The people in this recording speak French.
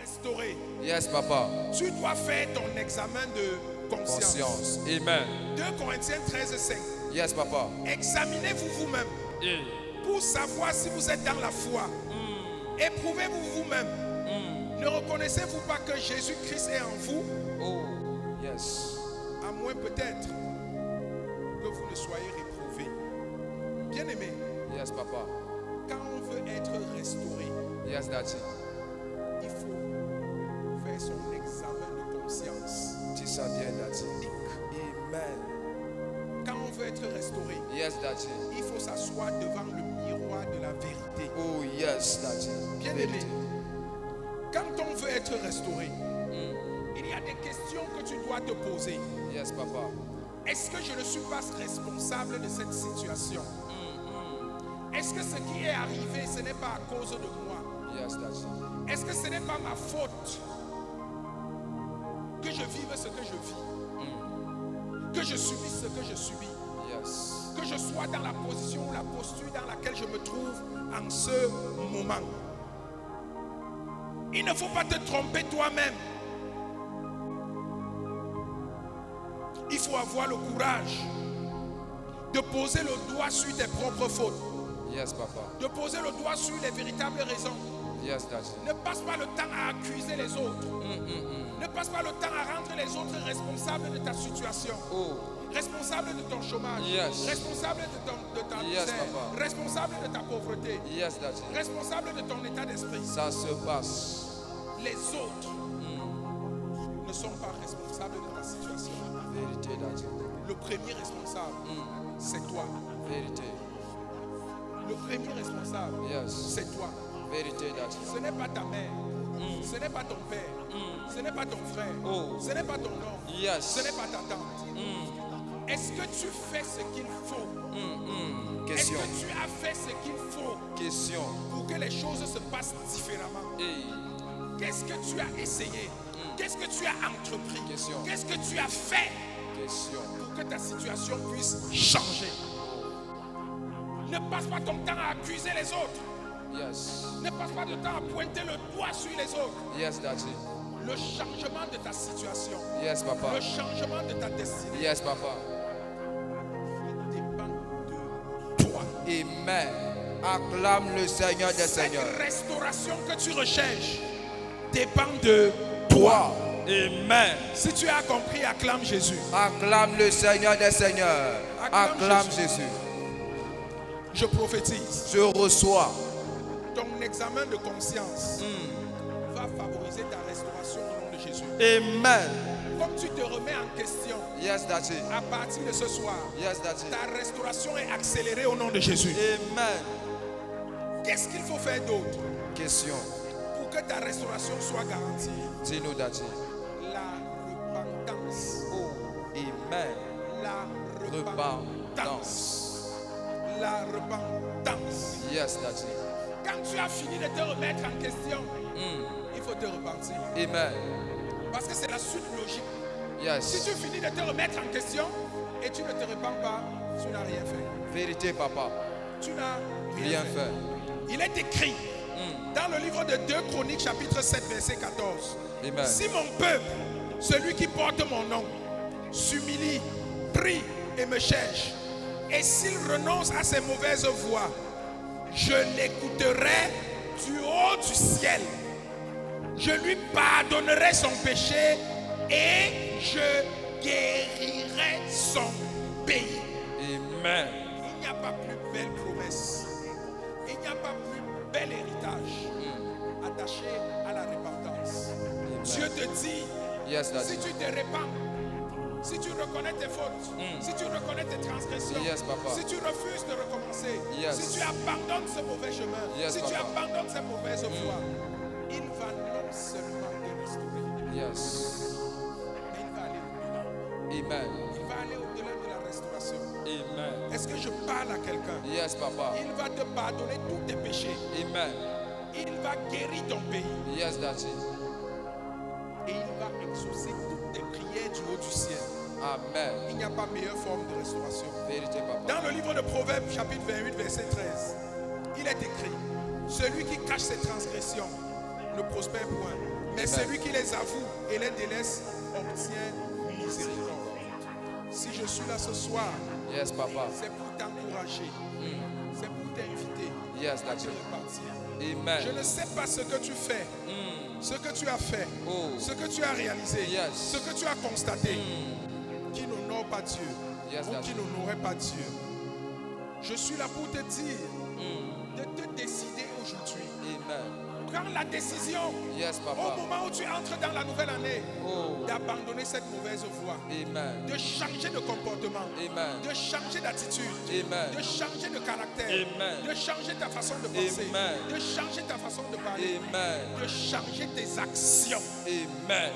restaurer, Yes, Papa. tu dois faire ton examen de conscience. Amen. 2 Corinthiens 13:5. Yes, Papa. Examinez-vous vous-même pour savoir si vous êtes dans la foi. Éprouvez-vous vous-même. Ne reconnaissez-vous pas que Jésus-Christ est en vous? Oh, yes. À moins peut-être que vous ne soyez réprouvé. Bien-aimé, Yes, Papa. quand on veut être restauré, Yes, Daddy. il faut faire son examen de conscience. Dis ça bien, Daddy. Amen. Quand on veut être restauré, Yes, Daddy. il faut s'asseoir devant le miroir de la vérité. Oh, yes, Daddy. Bien-aimé, quand on veut être restauré, il y a des questions que tu dois te poser. Yes, Papa. Est-ce que je ne suis pas responsable de cette situation? Est-ce que ce qui est arrivé, ce n'est pas à cause de moi? Yes, Daddy. Est-ce que ce n'est pas ma faute que je vive ce que je vis? Que je subisse ce que je subis? Yes. Que je sois dans la position ou la posture dans laquelle je me trouve en ce moment? Il ne faut pas te tromper toi-même. Il faut avoir le courage de poser le doigt sur tes propres fautes. Yes, Papa. De poser le doigt sur les véritables raisons. Yes, Daddy. Ne passe pas le temps à accuser les autres. Ne passe pas le temps à rendre les autres responsables de ta situation. Oh, Responsable de ton chômage. Yes. Responsable de ta Yes, misère. Papa. Responsable de ta pauvreté. yes, Daddy. Responsable de ton état d'esprit. Ça se passe. Les autres ne sont pas responsables de ta situation. Vérité, Daddy. Le premier responsable, c'est toi. Vérité. Le premier responsable, Yes. c'est toi. Vérité, Daddy. Ce n'est pas ta mère. Ce n'est pas ton père. Ce n'est pas ton frère. Oh. Ce n'est pas ton oncle. Yes. Ce n'est pas ta tante. Est-ce que tu fais ce qu'il faut? Est-ce Question. que tu as fait ce qu'il faut Question. pour que les choses se passent différemment? Hey. Qu'est-ce que tu as essayé? Qu'est-ce que tu as entrepris? Question. Qu'est-ce que tu as fait Question. pour que ta situation puisse changer? Ne passe pas ton temps à accuser les autres. Yes. Ne passe pas de temps à pointer le doigt sur les autres. Yes, Daddy. Le changement de ta situation, Yes, Papa. le changement de ta destinée Yes, Papa. dépend de toi. Amen. Acclame le Seigneur des Seigneurs. Cette restauration que tu recherches dépend de toi. Amen. Si tu as compris, acclame Jésus. Acclame le Seigneur des Seigneurs. Acclame Jésus. Je prophétise. Je reçois. Ton examen de conscience va favoriser ta restauration au nom de Jésus. Amen. Comme tu te remets en question Yes, Daddy. à partir de ce soir, Yes, Daddy. ta restauration est accélérée au nom de Jésus. Amen. Qu'est-ce qu'il faut faire d'autre Question. pour que ta restauration soit garantie? Dis-nous, Daddy. La repentance. Oh, Amen. La repentance. Repentance. La repentance. Yes, Daddy. Quand tu as fini de te remettre en question, il faut te repentir. Amen. Parce que c'est la suite logique. Si Yes. tu finis de te remettre en question et tu ne te repens pas, tu n'as rien fait. Vérité, Papa. Tu n'as Rien fait. Il est écrit dans le livre de 2 Chroniques, chapitre 7, verset 14. Amen. Si mon peuple, celui qui porte mon nom, s'humilie, prie et me cherche, et s'il renonce à ses mauvaises voies, je l'écouterai du haut du ciel. Je lui pardonnerai son péché et je guérirai son pays. Amen. Il n'y a pas plus belle promesse. Il n'y a pas plus bel héritage attaché à la repentance. Dieu te dit, Yes, Daddy. si tu te répands, si tu reconnais tes fautes, si tu reconnais tes transgressions, Yes, Papa. si tu refuses de recommencer, Yes. si tu abandonnes ce mauvais chemin, Yes, si tu Papa. abandonnes ces mauvaises voies, il va non seulement te restaurer, Yes. mais il va aller au-delà. Amen. Il va aller au-delà de la restauration. Amen. Est-ce que je parle à quelqu'un? Yes, Papa. Il va te pardonner tous tes péchés. Amen. Il va guérir ton pays. Yes, Daddy. Et il va exaucer toutes tes prières du haut du ciel. Amen. Il n'y a pas meilleure forme de restauration. Vérité, Papa. Dans le livre de Proverbes, chapitre 28, verset 13, il est écrit: celui qui cache ses transgressions ne ne prospèrent point. Mais celui qui les avoue et les délaisse obtient miséricorde. Si je suis là ce soir, Yes, Papa. c'est pour t'encourager. C'est pour t'inviter Yes, à te Daddy. repartir. Amen. Je ne sais pas ce que tu fais, ce que tu as fait, Oh. ce que tu as réalisé, Yes. ce que tu as constaté, qui n'honore pas Dieu, Yes, ou Daddy. qui n'honorait pas Dieu. Je suis là pour te dire de te décider aujourd'hui. Amen. Prends la décision Yes, au Papa. moment où tu entres dans la nouvelle année Oh. d'abandonner cette mauvaise voie, Amen. de changer de comportement, Amen. de changer d'attitude, Amen. de changer de caractère, Amen. de changer ta façon de penser, Amen. de changer ta façon de parler, Amen. de changer tes actions. Amen.